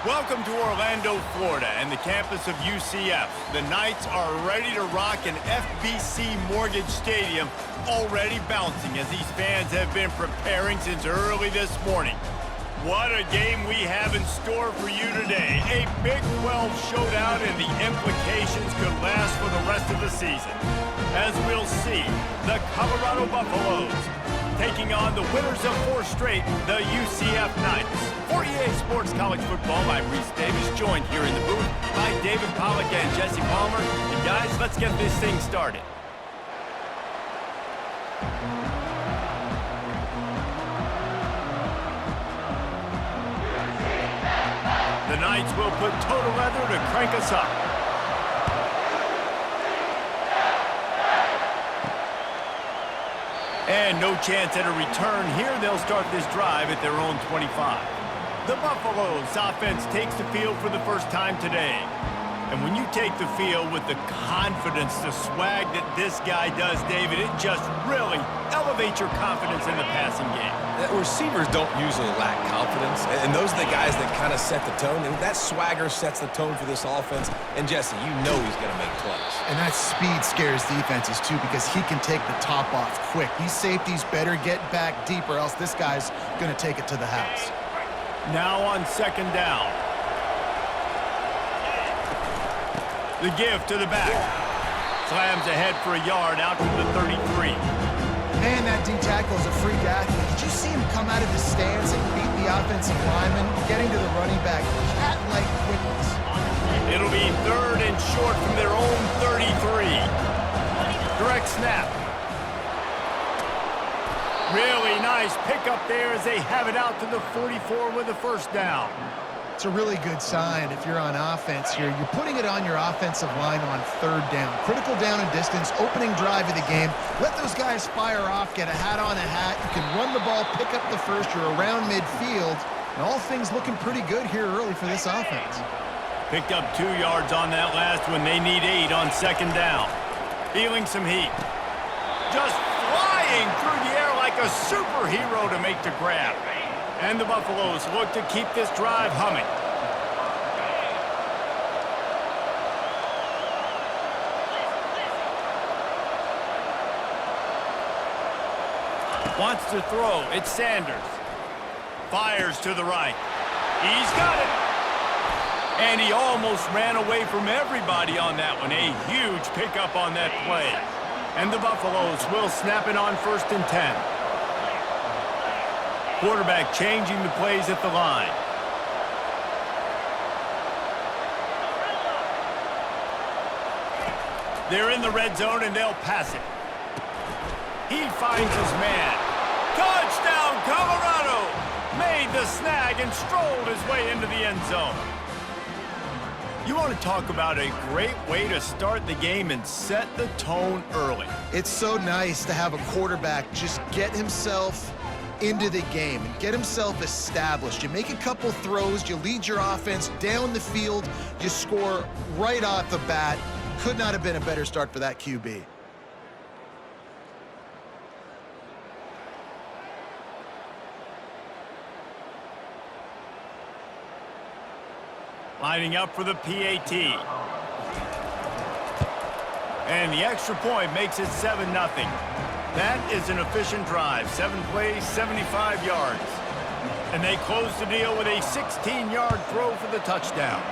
Welcome to Orlando, Florida, and the campus of UCF. The Knights are ready to rock an FBC Mortgage Stadium, already bouncing as these fans have been preparing since early this morning. What a game we have in store for you today. A Big 12 showdown, and the implications could last for the rest of the season. As we'll see, the Colorado Buffaloes taking on the winners of 4 straight, the UCF Knights. For EA Sports College Football, I'm Reese Davis, joined here in the booth by David Pollack and Jesse Palmer. And guys, let's get this thing started. The Knights will put total leather to crank us up. And no chance at a return here. They'll start this drive at their own 25. The Buffaloes offense takes the field for the first time today. And when you take the field with the confidence, the swag that this guy does, David, it just really elevates your confidence in the passing game. Receivers don't usually lack confidence, and those are the guys that kind of set the tone, and that swagger sets the tone for this offense. And Jesse, you know he's going to make plays. And that speed scares defenses too, because he can take the top off quick. These safeties better get back deep, or else this guy's going to take it to the house. Now on second down. The give to the back. Slams ahead for a yard out to the 33. Man, that D-tackle is a freak athlete. Did you see him come out of his stance and beat the offensive lineman, getting to the running back? Cat-like quickness. It'll be 3rd and short from their own 33. Direct snap. Really nice pickup there as they have it out to the 44 with a first down. It's a really good sign if you're on offense here. You're putting it on your offensive line on 3rd down. Critical down and distance, opening drive of the game. Let those guys fire off, get a hat on a hat. You can run the ball, pick up the first. You're around midfield. And all things looking pretty good here early for this offense. Picked up 2 yards on that last one. They need 8 on second down. Feeling some heat. Just flying through the air like a superhero to make the grab. And the Buffaloes look to keep this drive humming. Wants to throw. It's Sanders. Fires to the right. He's got it. And he almost ran away from everybody on that one. A huge pickup on that play. And the Buffaloes will snap it on 1st and 10. Quarterback changing the plays at the line. They're in the red zone and they'll pass it. He finds his man. Touchdown, Colorado! Made the snag and strolled his way into the end zone. You want to talk about a great way to start the game and set the tone early. It's so nice to have a quarterback just get himself into the game and get himself established. You make a couple throws, you lead your offense down the field, you score right off the bat. Could not have been a better start for that QB. Lining up for the PAT. And the extra point makes it 7-0. That is an efficient drive. 7 plays, 75 yards. And they close the deal with a 16-yard throw for the touchdown.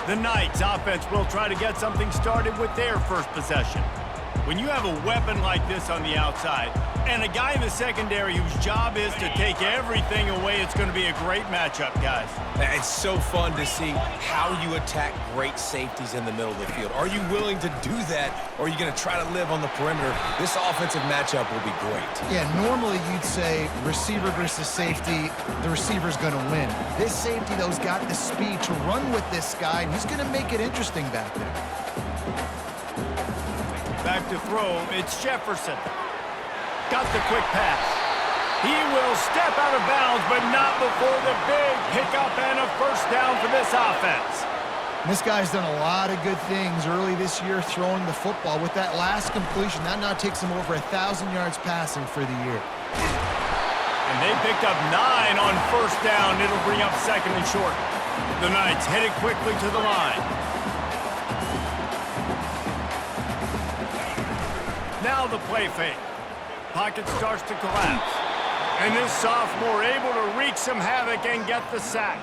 The Knights offense will try to get something started with their first possession. When you have a weapon like this on the outside and a guy in the secondary whose job is to take everything away, it's going to be a great matchup, guys. It's so fun to see how you attack great safeties in the middle of the field. Are you willing to do that, or are you going to try to live on the perimeter? This offensive matchup will be great. Yeah, normally you'd say receiver versus safety, the receiver's going to win. This safety, though, has got the speed to run with this guy, and he's going to make it interesting back there. Back to throw, it's Jefferson. Got the quick pass. He will step out of bounds, but not before the big pickup and a first down for this offense. This guy's done a lot of good things early this year throwing the football. With that last completion, that now takes him over 1,000 yards passing for the year. And they picked up 9 on first down. It'll bring up second and short. The Knights headed quickly to the line. Now the play fake. Pocket starts to collapse. And this sophomore able to wreak some havoc and get the sack.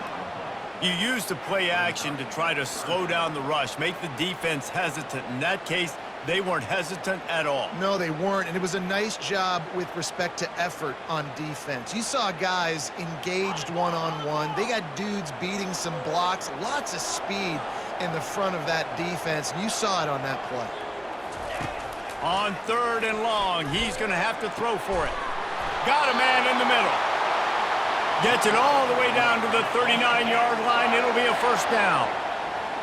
You use the play action to try to slow down the rush, make the defense hesitant. In that case, they weren't hesitant at all. No, they weren't, and it was a nice job with respect to effort on defense. You saw guys engaged one-on-one. They got dudes beating some blocks, lots of speed in the front of that defense, and you saw it on that play. On 3rd and long, he's going to have to throw for it. Got a man in the middle. Gets it all the way down to the 39-yard line. It'll be a first down.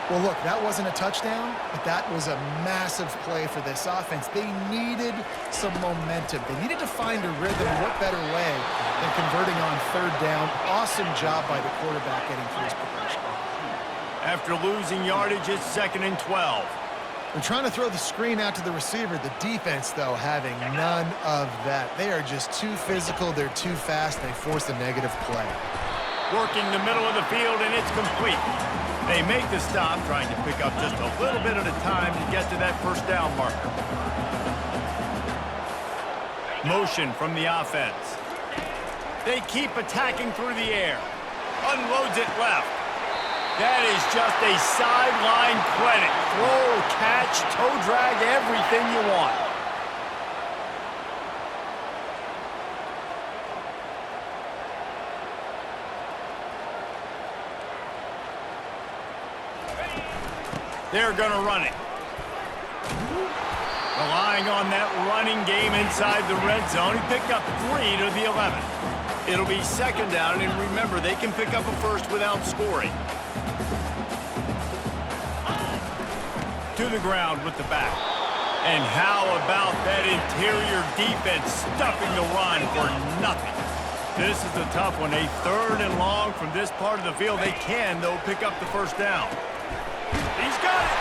Well, look, that wasn't a touchdown, but that was a massive play for this offense. They needed some momentum. They needed to find a rhythm. What better way than converting on 3rd down? Awesome job by the quarterback getting through his progression. After losing yardage, it's 2nd and 12. They're trying to throw the screen out to the receiver. The defense, though, having none of that. They are just too physical. They're too fast. They force a negative play. Working the middle of the field, and it's complete. They make the stop, trying to pick up just a little bit at a time to get to that first down marker. Motion from the offense. They keep attacking through the air. Unloads it left. That is just a sideline credit. Throw, catch, toe drag, everything you want. They're going to run it. Relying on that running game inside the red zone. He picked up 3 to the 11. It'll be 2nd down, and remember, they can pick up a first without scoring. To the ground with the back. And how about that interior defense stuffing the run for nothing? This is a tough one. A 3rd and long from this part of the field. They can, though, pick up the first down. He's got it.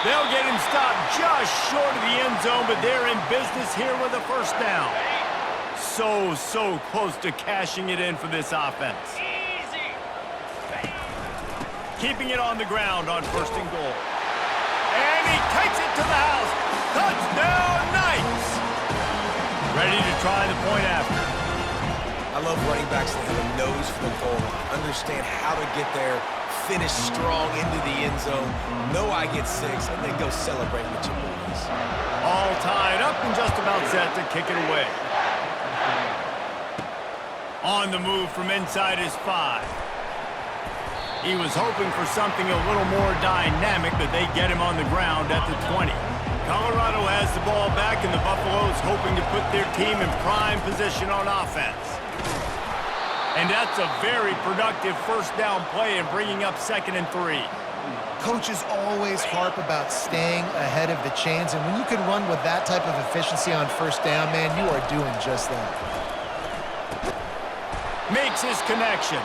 They'll get him stopped just short of the end zone, but they're in business here with a first down. So close to cashing it in for this offense. Keeping it on the ground on 1st and goal. And he takes it to the house. Touchdown, Knights! Ready to try the point after. I love running backs that have a nose for the goal line. Understand how to get there, finish strong into the end zone, know I get 6, and then go celebrate with your boys. All tied up and just about set to kick it away. On the move from inside his 5. He was hoping for something a little more dynamic, but they get him on the ground at the 20. Colorado has the ball back, and the Buffaloes hoping to put their team in prime position on offense. And that's a very productive first down play and bringing up 2nd and 3. Coaches always harp about staying ahead of the chains, and when you can run with that type of efficiency on first down, man, you are doing just that. Makes his connection.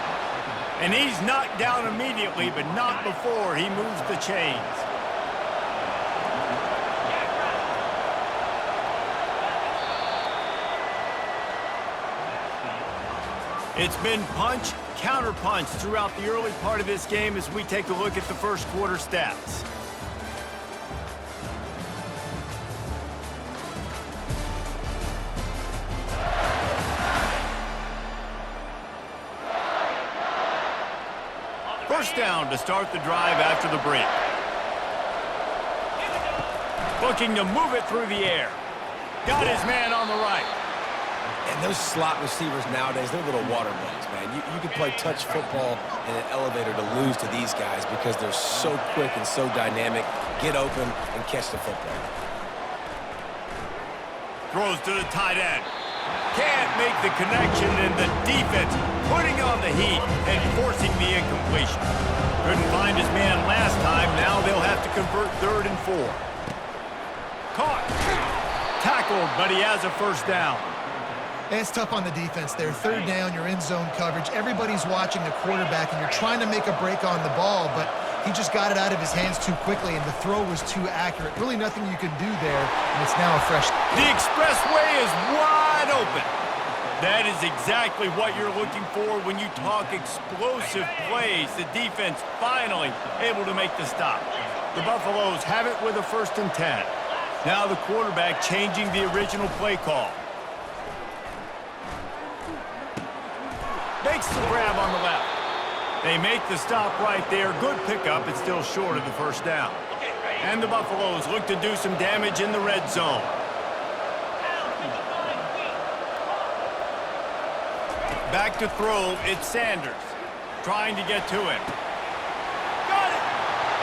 And he's knocked down immediately, but not before he moves the chains. It's been punch, counter-punch throughout the early part of this game as we take a look at the first quarter stats. First down to start the drive after the break. Looking to move it through the air. Got his man on the right. And those slot receivers nowadays, they're little water bugs, man. You can play touch football in an elevator to lose to these guys because they're so quick and so dynamic. Get open and catch the football. Throws to the tight end. Can't make the connection, and the defense putting on the heat and forcing the incompletion. Couldn't find his man last time. Now they'll have to convert 3rd and 4. Caught. Tackled, but he has a first down. It's tough on the defense there. 3rd down, you're in zone coverage. Everybody's watching the quarterback, and you're trying to make a break on the ball, but He just got it out of his hands too quickly, and the throw was too accurate. Really nothing you can do there, and it's now a fresh... The expressway is wide open. That is exactly what you're looking for when you talk explosive plays. The defense finally able to make the stop. The Buffaloes have it with a 1st and 10. Now the quarterback changing the original play call. Makes the grab on the left. They make the stop right there. Good pickup. It's still short of the 1st down. And the Buffaloes look to do some damage in the red zone. Back to throw. It's Sanders trying to get to him. Got it.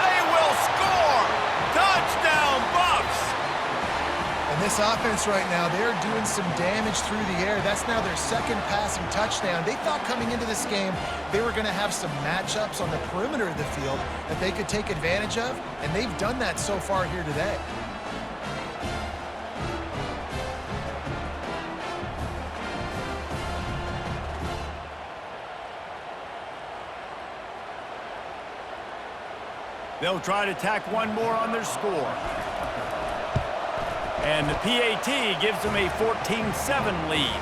They will score. Touchdown, Buffs. And this offense right now, they're doing some damage through the air. That's now their 2nd passing touchdown. They thought coming into this game they were going to have some matchups on the perimeter of the field that they could take advantage of, and they've done that so far here today. They'll try to tack one more on their score. And the PAT gives them a 14-7 lead.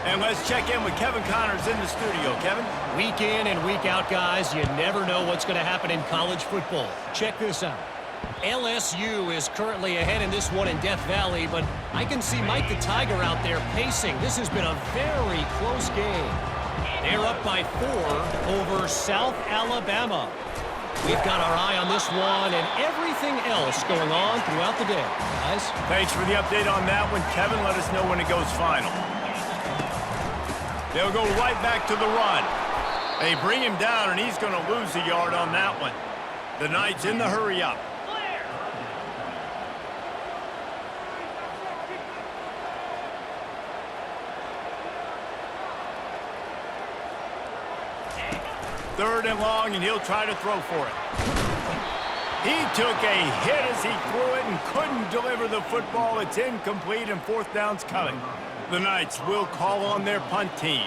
And let's check in with Kevin Connors in the studio. Kevin? Week in and week out, guys, you never know what's going to happen in college football. Check this out. LSU is currently ahead in this one in Death Valley, but I can see Mike the Tiger out there pacing. This has been a very close game. They're up by 4 over South Alabama. We've got our eye on this one and everything else going on throughout the day, guys. Thanks for the update on that one, Kevin. Let us know when it goes final. They'll go right back to the run. They bring him down, and he's going to lose a yard on that one. The Knights in the hurry up. Third and long, and he'll try to throw for it. He took a hit as he threw it and couldn't deliver the football. It's incomplete, and 4th down's coming. The Knights will call on their punt team.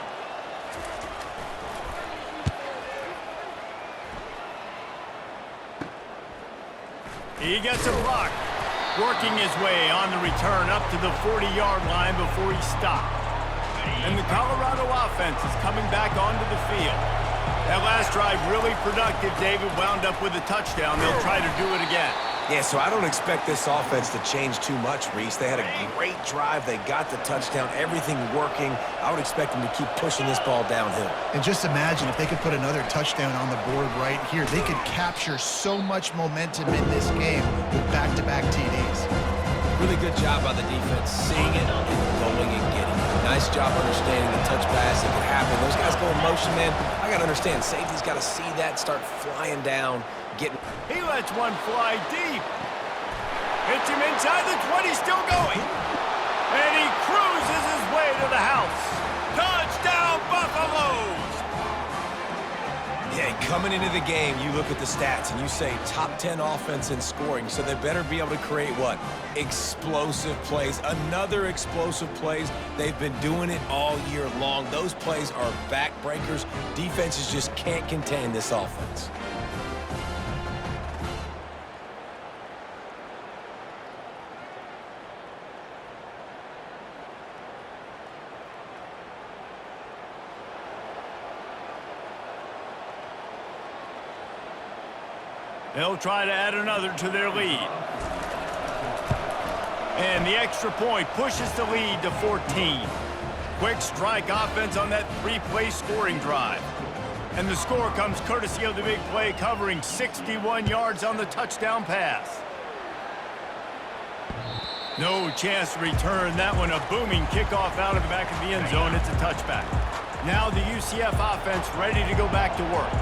He gets a block, working his way on the return up to the 40-yard line before he stopped. And the Colorado offense is coming back onto the field. That last drive really productive. David wound up with a touchdown. They'll try to do it again. Yeah, so I don't expect this offense to change too much, Reese. They had a great drive. They got the touchdown. Everything working. I would expect them to keep pushing this ball downhill. And just imagine if they could put another touchdown on the board right here. They could capture so much momentum in this game with back-to-back TDs. Really good job by the defense, seeing it and going and getting it. Nice job understanding the touch pass that could happen. Those guys go in motion, man. I got to understand, safety's got to see that, start flying down, getting... He lets one fly deep. Hits him inside the 20, still going. And he cruises his way to the house. Touchdown, Buffaloes! Yeah, coming into the game, you look at the stats and you say top 10 offense in scoring, so they better be able to create what? Explosive plays. Another explosive plays. They've been doing it all year long. Those plays are backbreakers. Defenses just can't contain this offense. They'll try to add another to their lead. And the extra point pushes the lead to 14. Quick strike offense on that 3-play scoring drive. And the score comes courtesy of the big play, covering 61 yards on the touchdown pass. No chance to return that one. A booming kickoff out of the back of the end zone. It's a touchback. Now the UCF offense ready to go back to work.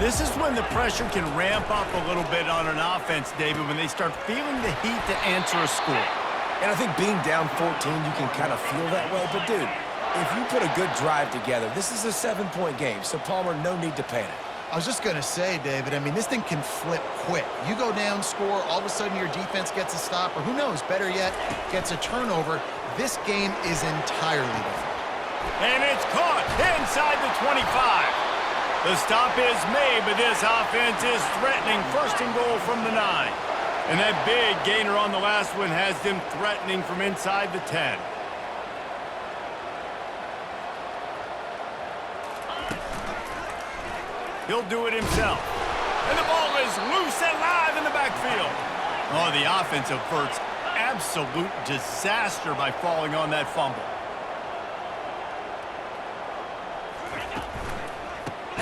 This is when the pressure can ramp up a little bit on an offense, David, when they start feeling the heat to answer a score. And I think being down 14, you can kind of feel that way. But, dude, if you put a good drive together, this is a 7-point game. So, Palmer, no need to panic. I was just going to say, David, I mean, this thing can flip quick. You go down, score, all of a sudden your defense gets a stop, or who knows, better yet, gets a turnover. This game is entirely different. And it's caught inside the 25. The stop is made, but this offense is threatening. First and goal from the 9. And that big gainer on the last one has them threatening from inside the 10. He'll do it himself. And the ball is loose and live in the backfield. Oh, the offense averts absolute disaster by falling on that fumble.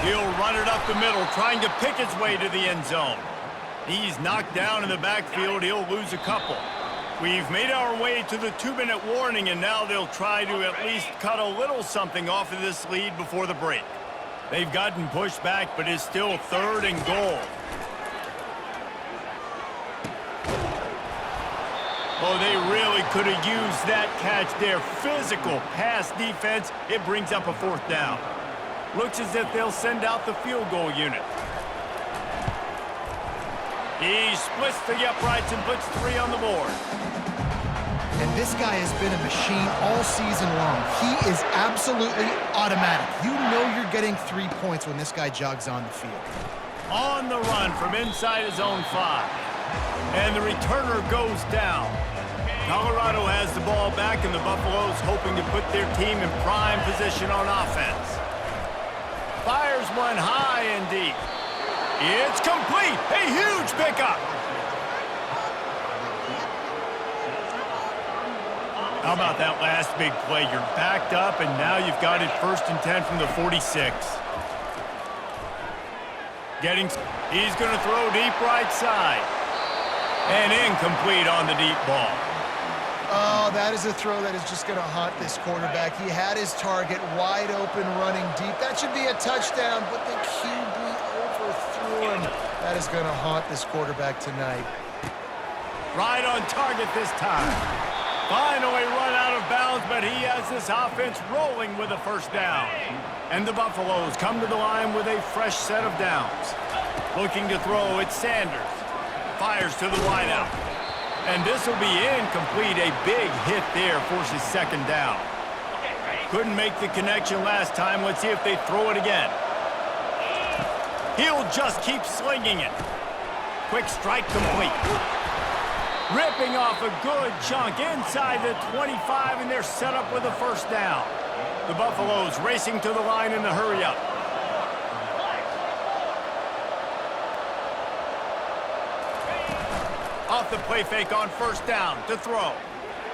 He'll run it up the middle, trying to pick his way to the end zone. He's knocked down in the backfield. He'll lose a couple. We've made our way to the 2-minute warning, and now they'll try to at least cut a little something off of this lead before the break. They've gotten pushed back, but it's still 3rd and goal. Oh, they really could have used that catch there. Physical pass defense. It brings up a 4th down. Looks as if they'll send out the field goal unit. He splits the uprights and puts 3 on the board. And this guy has been a machine all season long. He is absolutely automatic. You know you're getting 3 points when this guy jogs on the field. On the run from inside his own 5. And the returner goes down. Colorado has the ball back, and the Buffaloes hoping to put their team in prime position on offense. Fires one high and deep. It's complete. A huge pickup. How about that last big play? You're backed up, and now you've got it 1st and 10 from the 46. He's going to throw deep right side. And incomplete on the deep ball. Oh, that is a throw that is just going to haunt this quarterback. He had his target wide open, running deep. That should be a touchdown, but the QB overthrew him. That is going to haunt this quarterback tonight. Right on target this time. Finally run out of bounds, but he has this offense rolling with a 1st down. And the Buffaloes come to the line with a fresh set of downs. Looking to throw, it's Sanders. Fires to the wideout. And this will be incomplete. A big hit there forces 2nd down. Couldn't make the connection last time. Let's see if they throw it again. He'll just keep slinging it. Quick strike complete. Ripping off a good chunk inside the 25, and they're set up with a 1st down. The Buffaloes racing to the line in the hurry-up. Off the play fake on 1st down to throw.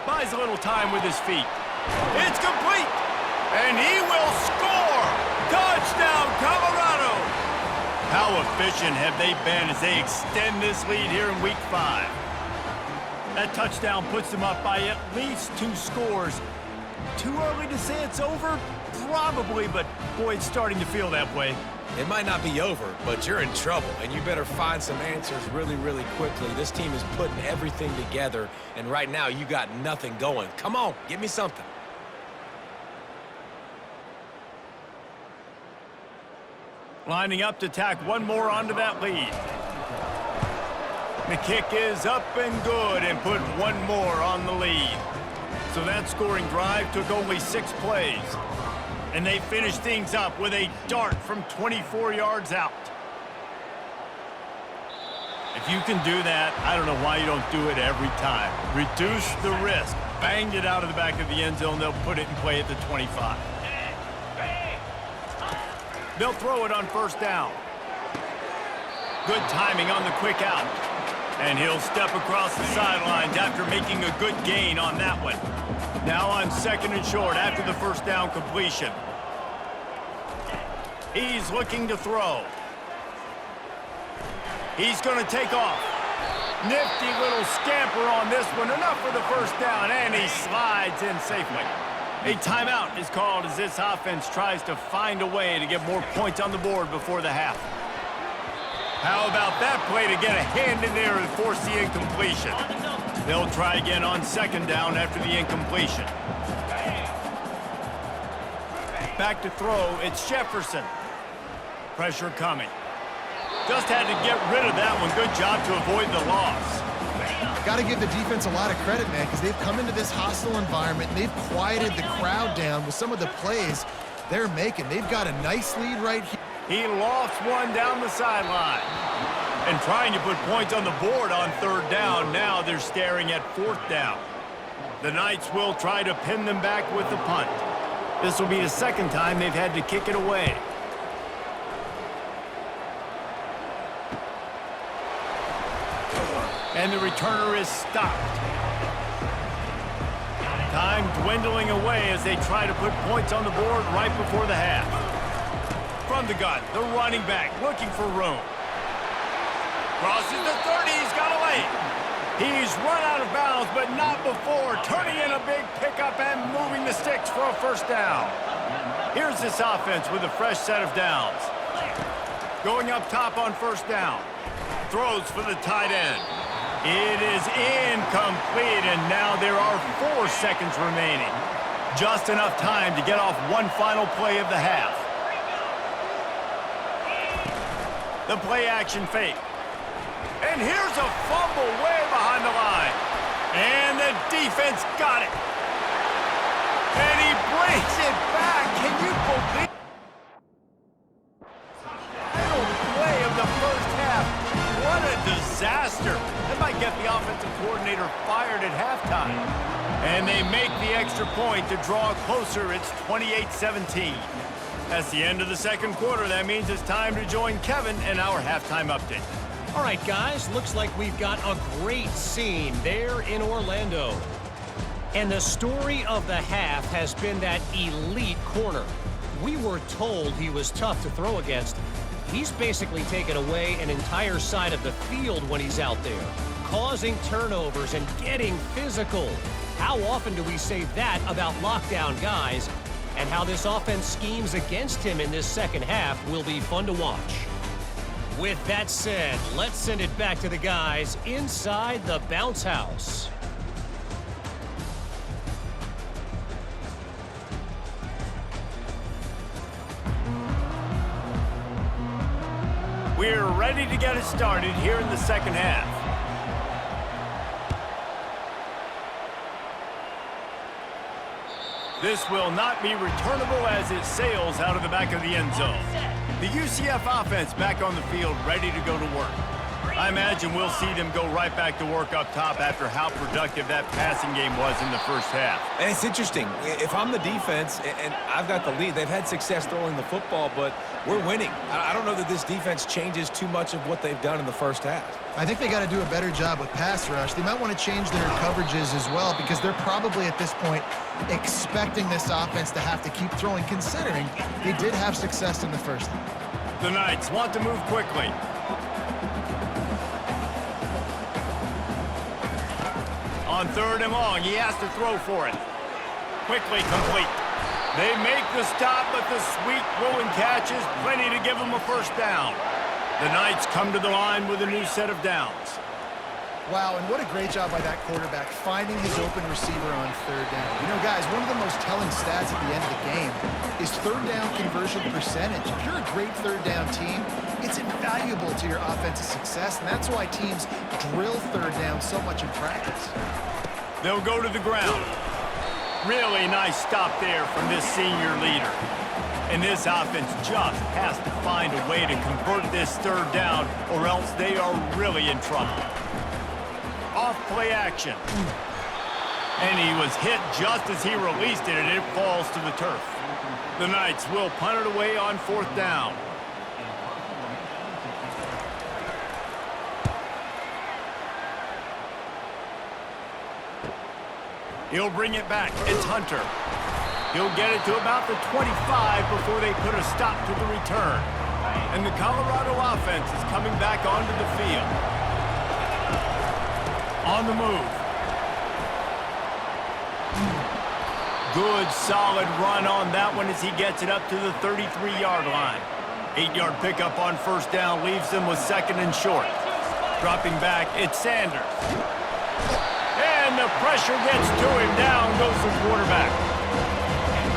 Buys a little time with his feet. It's complete, and he will score. Touchdown, Colorado. How efficient have they been as they extend this lead here in Week 5? That touchdown puts them up by at least 2 scores. Too early to say it's over? Probably, but boy, it's starting to feel that way. It might not be over, but you're in trouble, and you better find some answers really, really quickly. This team is putting everything together, and right now you got nothing going. Come on, give me something. Lining up to tack one more onto that lead. The kick is up and good and put one more on the lead. So that scoring drive took only 6 plays. And they finished things up with a dart from 24 yards out. If you can do that, I don't know why you don't do it every time. Reduce the risk. Banged it out of the back of the end zone. They'll put it in play at the 25. They'll throw it on 1st down. Good timing on the quick out. And he'll step across the sidelines after making a good gain on that one. Now on 2nd and short after the 1st down completion. He's looking to throw. He's going to take off. Nifty little scamper on this one. Enough for the 1st down, and he slides in safely. A timeout is called as this offense tries to find a way to get more points on the board before the half. How about that play to get a hand in there and force the incompletion? They'll try again on 2nd down after the incompletion. Back to throw, it's Jefferson. Pressure coming. Just had to get rid of that one. Good job to avoid the loss. Got to give the defense a lot of credit, man, because they've come into this hostile environment and they've quieted the crowd down with some of the plays they're making. They've got a nice lead right here. He lofts one down the sideline. And trying to put points on the board on third down. Now they're staring at fourth down. The Knights will try to pin them back with the punt. This will be the second time they've had to kick it away. And the returner is stopped. Time dwindling away as they try to put points on the board right before the half. From the gun, the running back looking for room. Crosses the 30, he's got a lane. He's run out of bounds, but not before turning in a big pickup and moving the sticks for a first down. Here's this offense with a fresh set of downs. Going up top on first down. Throws for the tight end. It is incomplete, and now there are 4 seconds remaining. Just enough time to get off one final play of the half. The play action fake. And here's a fumble way behind the line. And the defense got it. And he brings it back. Can you believe? Final play of the first half. What a disaster. That might get the offensive coordinator fired at halftime. And they make the extra point to draw closer. It's 28-17. That's the end of the second quarter. That means it's time to join Kevin in our halftime update. All right, guys, looks like we've got a great scene there in Orlando. And the story of the half has been that elite corner. We were told he was tough to throw against. He's basically taken away an entire side of the field when he's out there, causing turnovers and getting physical. How often do we say that about lockdown guys? And how this offense schemes against him in this second half will be fun to watch. With that said, let's send it back to the guys inside the bounce house. We're ready to get it started here in the second half. This will not be returnable as it sails out of the back of the end zone. The UCF offense back on the field, ready to go to work. I imagine we'll see them go right back to work up top after how productive that passing game was in the first half. And it's interesting. If I'm the defense and I've got the lead, they've had success throwing the football, but we're winning. I don't know that this defense changes too much of what they've done in the first half. I think they got to do a better job with pass rush. They might want to change their coverages as well because they're probably at this point expecting this offense to have to keep throwing, considering they did have success in the first half. The Knights want to move quickly. On third and long, he has to throw for it. Quickly complete. They make the stop, but the sweet throw and catch is plenty to give them a first down. The Knights come to the line with a new set of downs. Wow, and what a great job by that quarterback finding his open receiver on third down. You know, guys, one of the most telling stats at the end of the game is third down conversion percentage. If you're a great third down team, it's invaluable to your offensive success, and that's why teams drill third down so much in practice. They'll go to the ground. Really nice stop there from this senior leader. And this offense just has to find a way to convert this third down, or else they are really in trouble. Off play action. And he was hit just as he released it, and it falls to the turf. The Knights will punt it away on fourth down. He'll bring it back. It's Hunter. He'll get it to about the 25 before they put a stop to the return. And the Colorado offense is coming back onto the field. On the move. Good, solid run on that one as he gets it up to the 33-yard line. 8-yard pickup on first down leaves them with second and short. Dropping back, it's Sanders. And the pressure gets to him. Down goes the quarterback.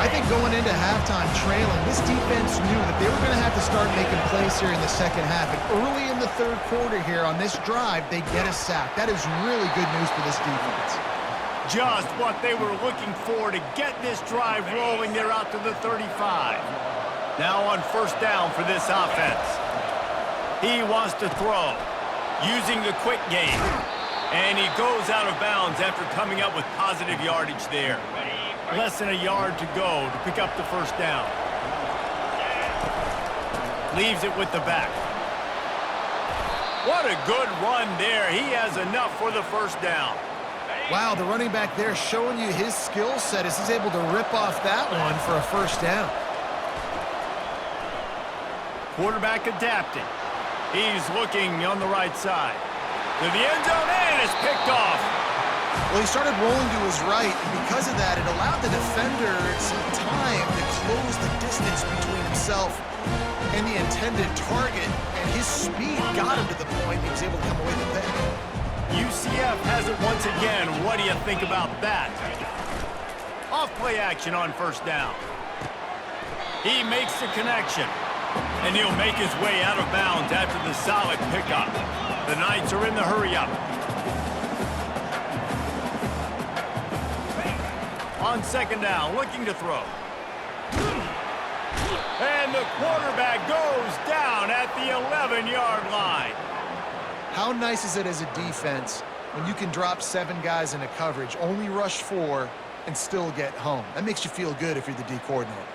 I think going into halftime trailing, this defense knew that they were going to have to start making plays here in the second half. And early in the third quarter here on this drive, they get a sack. That is really good news for this defense. Just what they were looking for to get this drive rolling. They're out to the 35. Now on first down for this offense. He wants to throw, using the quick game. And he goes out of bounds after coming up with positive yardage there. Less than a yard to go to pick up the first down. Leaves it with the back. What a good run there. He has enough for the first down. Wow, the running back there showing you his skill set as he's able to rip off that one for a first down. Quarterback adapting. He's looking on the right side. To the end zone, and it's picked off. Well, he started rolling to his right, and because of that, it allowed the defender some time to close the distance between himself and the intended target, and his speed got him to the point he was able to come away with the pick. UCF has it once again. What do you think about that? Off play action on first down. He makes the connection, and he'll make his way out of bounds after the solid pickup. The Knights are in the hurry-up. On second down, looking to throw. And the quarterback goes down at the 11-yard line. How nice is it as a defense when you can drop 7 guys into coverage, only rush 4, and still get home? That makes you feel good if you're the D coordinator.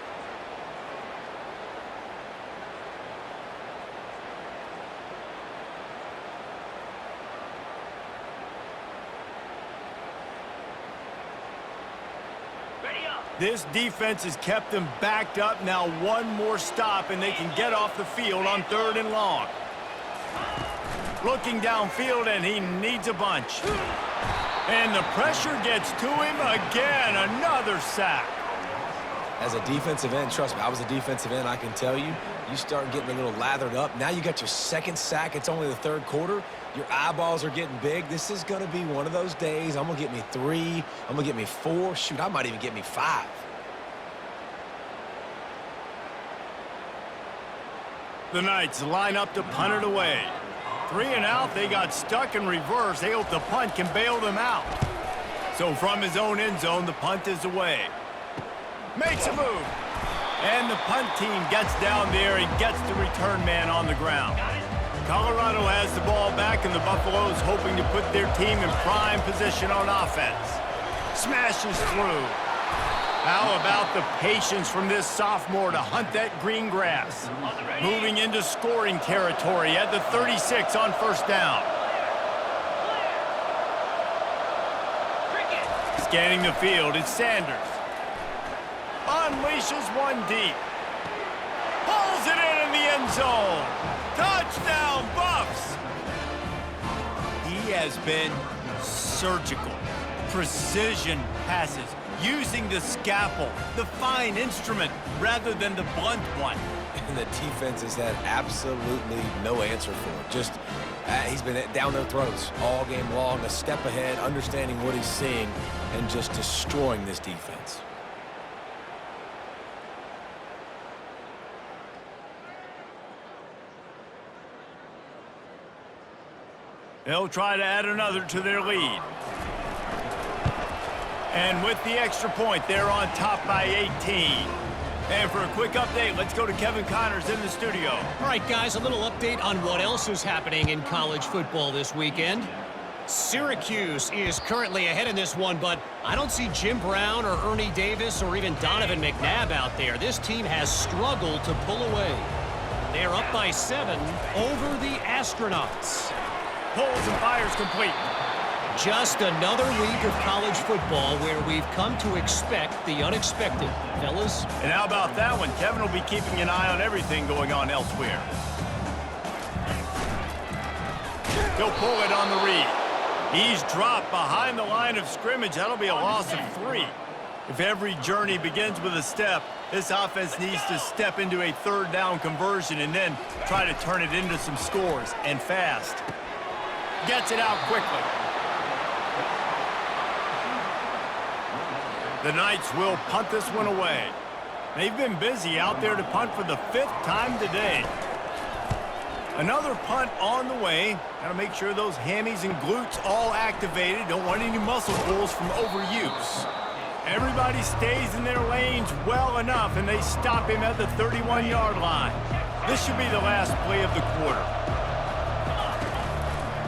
This defense has kept them backed up. Now one more stop, and they can get off the field on 3rd and long. Looking downfield, and he needs a bunch. And the pressure gets to him again. Another sack. As a defensive end, trust me, I was a defensive end, I can tell you, you start getting a little lathered up. Now you got your 2nd sack. It's only the 3rd quarter. Your eyeballs are getting big. This is going to be one of those days. I'm going to get me 3. I'm going to get me 4. Shoot, I might even get me 5. The Knights line up to punt it away. 3 and out. They got stuck in reverse. They hope the punt can bail them out. So from his own end zone, the punt is away. Makes a move. And the punt team gets down there and gets the return man on the ground. Colorado has the ball back, and the Buffaloes hoping to put their team in prime position on offense. Smashes through. How about the patience from this sophomore to hunt that green grass? Moving into scoring territory at the 36 on first down. Scanning the field, it's Sanders. Unleashes one deep. Pulls it in the end zone. Touchdown, Buffs! He has been surgical. Precision passes, using the scalpel, the fine instrument, rather than the blunt one. And the defense has had absolutely no answer for it. Just, he's been down their throats all game long, a step ahead, understanding what he's seeing, and just destroying this defense. They'll try to add another to their lead. And with the extra point, they're on top by 18. And for a quick update, let's go to Kevin Connors in the studio. All right, guys, a little update on what else is happening in college football this weekend. Syracuse is currently ahead in this one, but I don't see Jim Brown or Ernie Davis or even Donovan McNabb out there. This team has struggled to pull away. They're up by 7 over the Astronauts. Pulls and fires complete. Just another week of college football where we've come to expect the unexpected, fellas. And how about that one? Kevin will be keeping an eye on everything going on elsewhere. He'll pull it on the read. He's dropped behind the line of scrimmage. That'll be a loss of 3. If every journey begins with a step, this offense needs to step into a 3rd down conversion and then try to turn it into some scores, and fast. Gets it out quickly. The Knights will punt this one away. They've been busy out there to punt for the 5th time today. Another punt on the way. Got to make sure those hammies and glutes all activated. Don't want any muscle pulls from overuse. Everybody stays in their lanes well enough, and they stop him at the 31-yard line. This should be the last play of the quarter.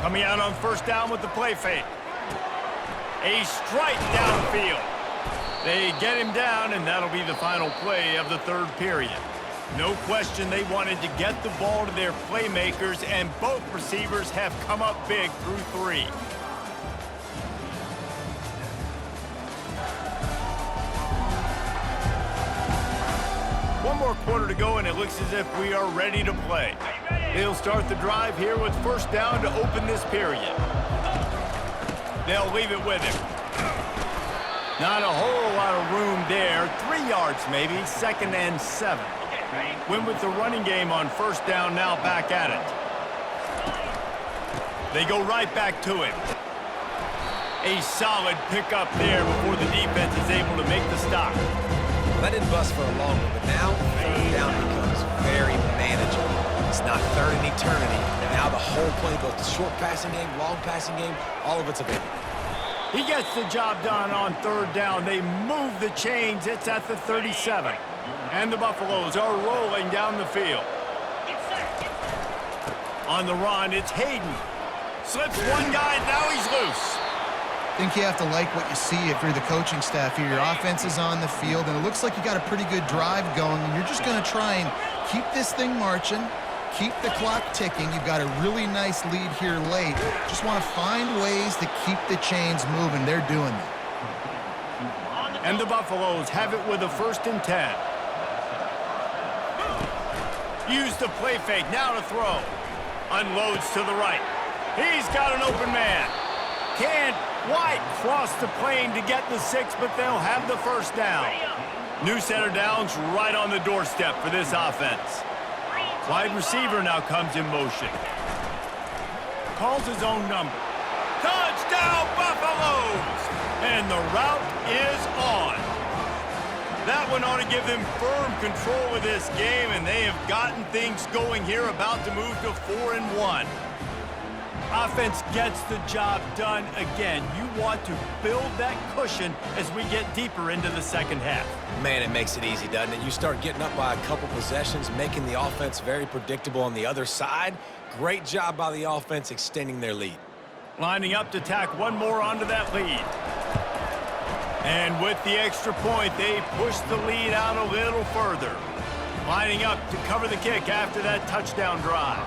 Coming out on first down with the play fake. A strike downfield. They get him down, and that'll be the final play of the third period. No question they wanted to get the ball to their playmakers, and both receivers have come up big through 3. One more quarter to go, and it looks as if we are ready to play. They'll start the drive here with first down to open this period. They'll leave it with him. Not a whole lot of room there. 3 yards maybe, 2nd and 7. Win with the running game on first down, now back at it. They go right back to him. A solid pickup there before the defense is able to make the stop. That didn't bust for a long one, but now third down becomes very manageable. It's not third in eternity. Now the whole playbook, the short passing game, long passing game, all of it's available. He gets the job done on third down. They move the chains. It's at the 37. And the Buffaloes are rolling down the field. On the run, it's Hayden. Slips one guy, now he's loose. I think you have to like what you see if you're the coaching staff here. Your offense is on the field, and it looks like you got a pretty good drive going, and you're just going to try and keep this thing marching, keep the clock ticking. You've got a really nice lead here late. Just want to find ways to keep the chains moving. They're doing that. And the Buffaloes have it with a 1st and 10. Use the play fake, now to throw. Unloads to the right. He's got an open man. Can't quite cross the plane to get the 6, but they'll have the first down. New set of downs right on the doorstep for this offense. Wide receiver now comes in motion. Calls his own number. Touchdown, Buffaloes! And the route is on. That one ought to give them firm control of this game, and they have gotten things going here, about to move to 4-1. Offense gets the job done again. You want to build that cushion as we get deeper into the second half. Man, it makes it easy, doesn't it? You start getting up by a couple possessions, making the offense very predictable on the other side. Great job by the offense extending their lead. Lining up to tack one more onto that lead. And with the extra point, they push the lead out a little further. Lining up to cover the kick after that touchdown drive.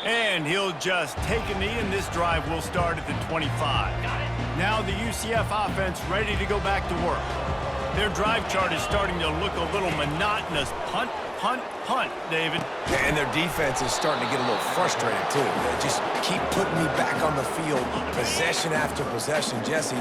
And he'll just take a knee, and this drive will start at the 25. Now the UCF offense ready to go back to work. Their drive chart is starting to look a little monotonous. Punt, punt, punt, David. And their defense is starting to get a little frustrated, too. They just keep putting me back on the field, possession after possession. Jesse,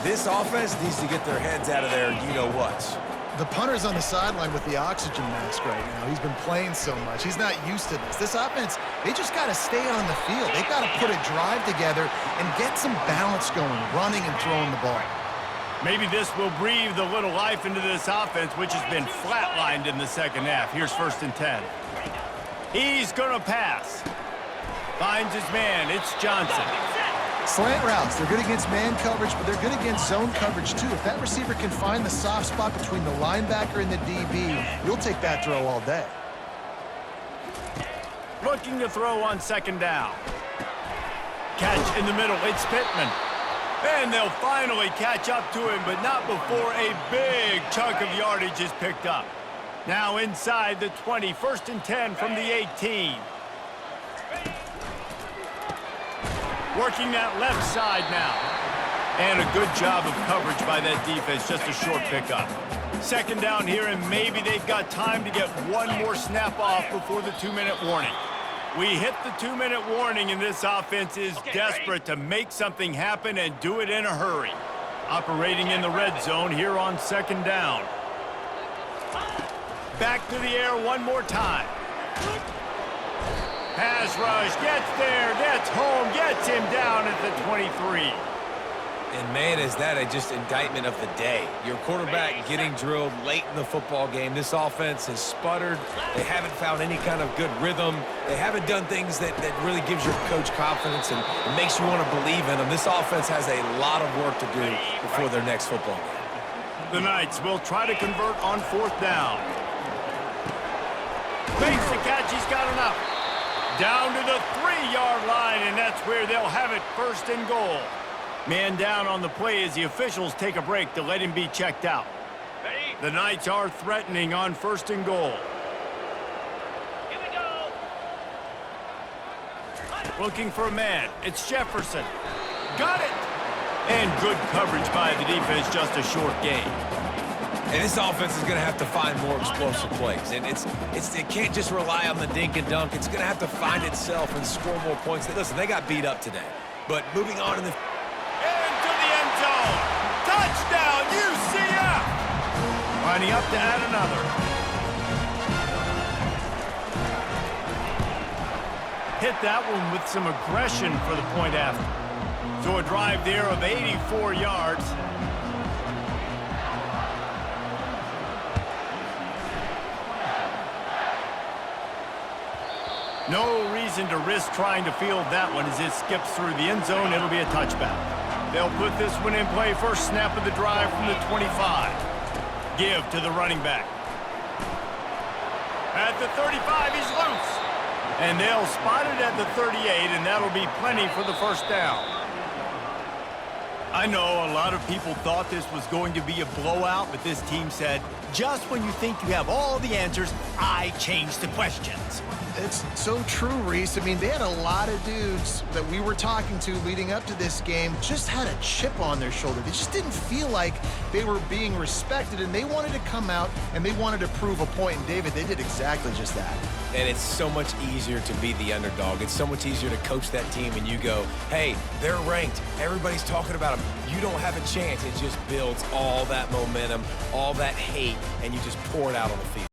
this offense needs to get their heads out of their you-know-whats. The punter's on the sideline with the oxygen mask right now. He's been playing so much. He's not used to this. This offense, they just got to stay on the field. They've got to put a drive together and get some balance going, running and throwing the ball. Maybe this will breathe a little life into this offense, which has been flatlined in the second half. Here's 1st and 10. He's going to pass. Finds his man. It's Johnson. Slant routes, they're good against man coverage, but they're good against zone coverage too. If that receiver can find the soft spot between the linebacker and the DB, you'll take that throw all day. Looking to throw on 2nd down. Catch in the middle, it's Pittman. And they'll finally catch up to him, but not before a big chunk of yardage is picked up. Now inside the 20, 1st and 10 from the 18. Working that left side now. And a good job of coverage by that defense, just a short pickup. 2nd down here, and maybe they've got time to get one more snap off before the 2-minute warning. We hit the 2-minute warning, and this offense is desperate to make something happen and do it in a hurry. Operating in the red zone here on 2nd down. Back to the air one more time. Pass rush, gets there, gets home, gets him down at the 23. And, man, is that just indictment of the day. Your quarterback getting drilled late in the football game. This offense has sputtered. They haven't found any kind of good rhythm. They haven't done things that really gives your coach confidence and makes you want to believe in them. This offense has a lot of work to do before their next football game. The Knights will try to convert on 4th down. Makes the catch. He's got enough. Down to the 3-yard line, and that's where they'll have it, 1st and goal. Man down on the play as the officials take a break to let him be checked out. The Knights are threatening on 1st and goal. Here we go. Looking for a man. It's Jefferson. Got it! And good coverage by the defense, just a short gain. And this offense is going to have to find more explosive plays. And it can't just rely on the dink and dunk. It's going to have to find itself and score more points. Listen, they got beat up today. But moving on in the... Into the end zone. Touchdown, UCF! Lining up to add another. Hit that one with some aggression for the point after. So a drive there of 84 yards. No reason to risk trying to field that one as it skips through the end zone. It'll be a touchback. They'll put this one in play. First snap of the drive from the 25. Give to the running back. At the 35, he's loose. And they'll spot it at the 38, and that'll be plenty for the 1st down. I know a lot of people thought this was going to be a blowout, but this team said, just when you think you have all the answers, I change the questions. It's so true, Reese. I mean, they had a lot of dudes that we were talking to leading up to this game just had a chip on their shoulder. They just didn't feel like they were being respected, and they wanted to come out and they wanted to prove a point. And, David, they did exactly just that. And it's so much easier to be the underdog. It's so much easier to coach that team and you go, hey, they're ranked. Everybody's talking about them. You don't have a chance. It just builds all that momentum, all that hate, and you just pour it out on the field.